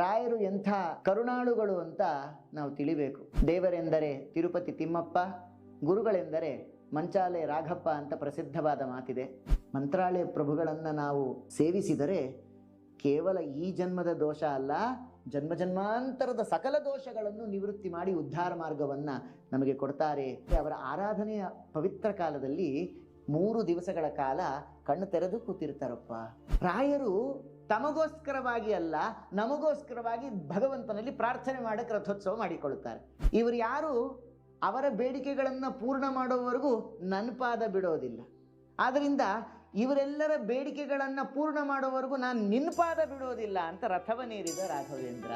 ರಾಯರು ಎಂಥ ಕರುಣಾಳುಗಳು ಅಂತ ನಾವು ತಿಳಿಬೇಕು. ದೇವರೆಂದರೆ ತಿರುಪತಿ ತಿಮ್ಮಪ್ಪ, ಗುರುಗಳೆಂದರೆ ಮಂಚಾಲೆ ರಾಘಪ್ಪ ಅಂತ ಪ್ರಸಿದ್ಧವಾದ ಮಾತಿದೆ. ಮಂತ್ರಾಲಯ ಪ್ರಭುಗಳನ್ನು ನಾವು ಸೇವಿಸಿದರೆ ಕೇವಲ ಈ ಜನ್ಮದ ದೋಷ ಅಲ್ಲ, ಜನ್ಮ ಜನ್ಮಾಂತರದ ಸಕಲ ದೋಷಗಳನ್ನು ನಿವೃತ್ತಿ ಮಾಡಿ ಉದ್ಧಾರ ಮಾರ್ಗವನ್ನು ನಮಗೆ ಕೊಡ್ತಾರೆ. ಅವರ ಆರಾಧನೆಯ ಪವಿತ್ರ ಕಾಲದಲ್ಲಿ 3 ದಿವಸಗಳ ಕಾಲ ಕಣ್ಣು ತೆರೆದು ಕೂತಿರ್ತಾರಪ್ಪ. ರಾಯರು ತಮಗೋಸ್ಕರವಾಗಿ ಅಲ್ಲ, ನಮಗೋಸ್ಕರವಾಗಿ ಭಗವಂತನಲ್ಲಿ ಪ್ರಾರ್ಥನೆ ಮಾಡಕ್ಕೆ ರಥೋತ್ಸವ ಮಾಡಿಕೊಳ್ಳುತ್ತಾರೆ. ಇವರು ಯಾರು ಅವರ ಬೇಡಿಕೆಗಳನ್ನು ಪೂರ್ಣ ಮಾಡುವವರೆಗೂ ನನ್ನ ಪಾದ ಬಿಡೋದಿಲ್ಲ. ಆದ್ದರಿಂದ ಇವರೆಲ್ಲರ ಬೇಡಿಕೆಗಳನ್ನು ಪೂರ್ಣ ಮಾಡುವವರೆಗೂ ನಾನು ನಿನ್ನ ಪಾದ ಬಿಡೋದಿಲ್ಲ ಅಂತ ರಥವನ್ನೇರಿದ ರಾಘವೇಂದ್ರ.